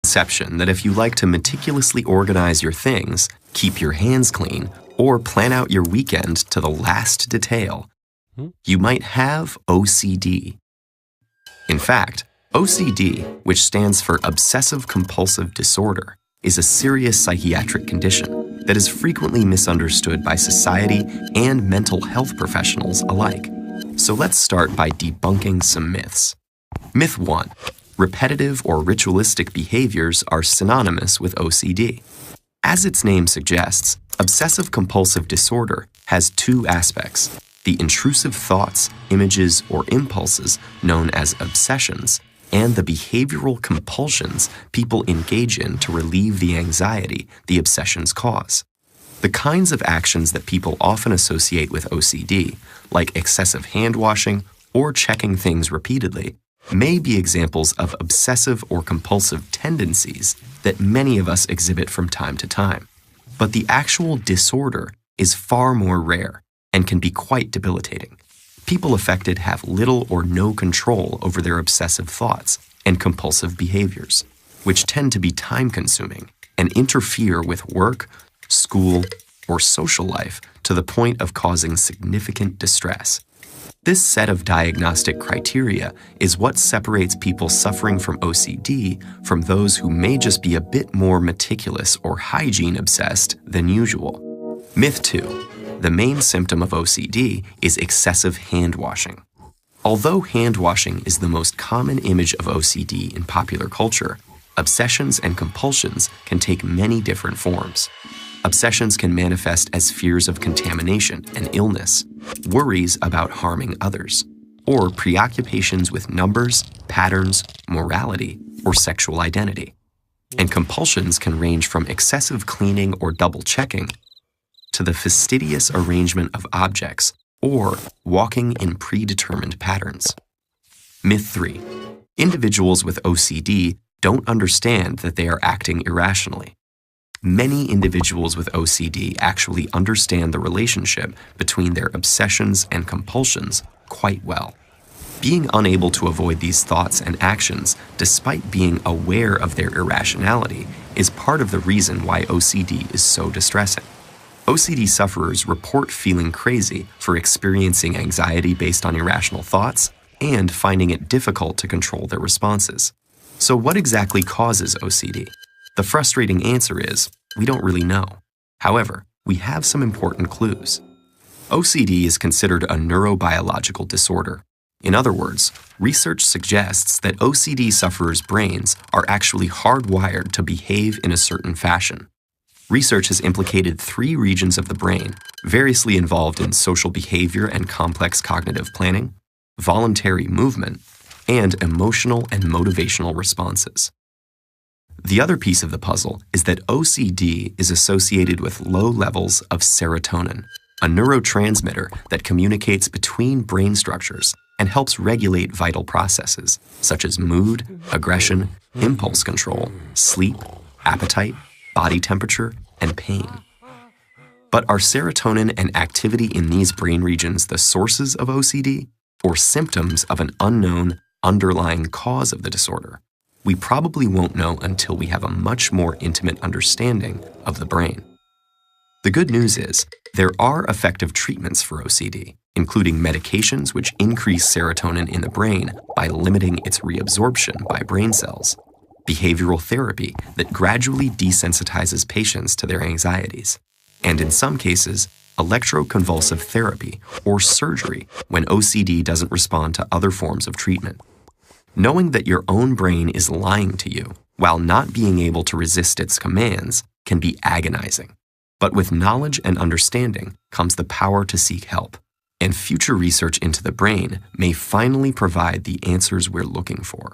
misconception that if you like to meticulously organize your things, keep your hands clean, or plan out your weekend to the last detail, you might have OCD. In fact, OCD, which stands for Obsessive-Compulsive Disorder, is a serious psychiatric condition that is frequently misunderstood by society and mental health professionals alike. So let's start by debunking some myths. Myth 1. Repetitive or ritualistic behaviors are synonymous with OCD. As its name suggests, obsessive-compulsive disorder has two aspects: the intrusive thoughts, images, or impulses known as obsessions, and the behavioral compulsions people engage in to relieve the anxiety the obsessions cause. The kinds of actions that people often associate with OCD, like excessive hand-washing or checking things repeatedly, may be examples of obsessive or compulsive tendencies that many of us exhibit from time to time. But the actual disorder is far more rare and can be quite debilitating. People affected have little or no control over their obsessive thoughts and compulsive behaviors, which tend to be time-consuming and interfere with work, school, or social life to the point of causing significant distress. This set of diagnostic criteria is what separates people suffering from OCD from those who may just be a bit more meticulous or hygiene-obsessed than usual. Myth 2. The main symptom of OCD is excessive hand-washing. Although hand-washing is the most common image of OCD in popular culture, obsessions and compulsions can take many different forms. Obsessions can manifest as fears of contamination and illness, worries about harming others, or preoccupations with numbers, patterns, morality, or sexual identity. And compulsions can range from excessive cleaning or double-checking to the fastidious arrangement of objects or walking in predetermined patterns. Myth 3. Individuals with OCD don't understand that they are acting irrationally. Many individuals with OCD actually understand the relationship between their obsessions and compulsions quite well. Being unable to avoid these thoughts and actions, despite being aware of their irrationality, is part of the reason why OCD is so distressing. OCD sufferers report feeling crazy for experiencing anxiety based on irrational thoughts and finding it difficult to control their responses. So what exactly causes OCD? The frustrating answer is, we don't really know. However, we have some important clues. OCD is considered a neurobiological disorder. In other words, research suggests that OCD sufferers' brains are actually hardwired to behave in a certain fashion. Research has implicated 3 regions of the brain, variously involved in social behavior and complex cognitive planning, voluntary movement, and emotional and motivational responses. The other piece of the puzzle is that OCD is associated with low levels of serotonin, a neurotransmitter that communicates between brain structures and helps regulate vital processes such as mood, aggression, impulse control, sleep, appetite, body temperature, and pain. But are serotonin and activity in these brain regions the sources of OCD or symptoms of an unknown underlying cause of the disorder? We probably won't know until we have a much more intimate understanding of the brain. The good news is, there are effective treatments for OCD, including medications which increase serotonin in the brain by limiting its reabsorption by brain cells, behavioral therapy that gradually desensitizes patients to their anxieties, and in some cases, electroconvulsive therapy or surgery when OCD doesn't respond to other forms of treatment. Knowing that your own brain is lying to you while not being able to resist its commands can be agonizing. But with knowledge and understanding comes the power to seek help, and future research into the brain may finally provide the answers we're looking for.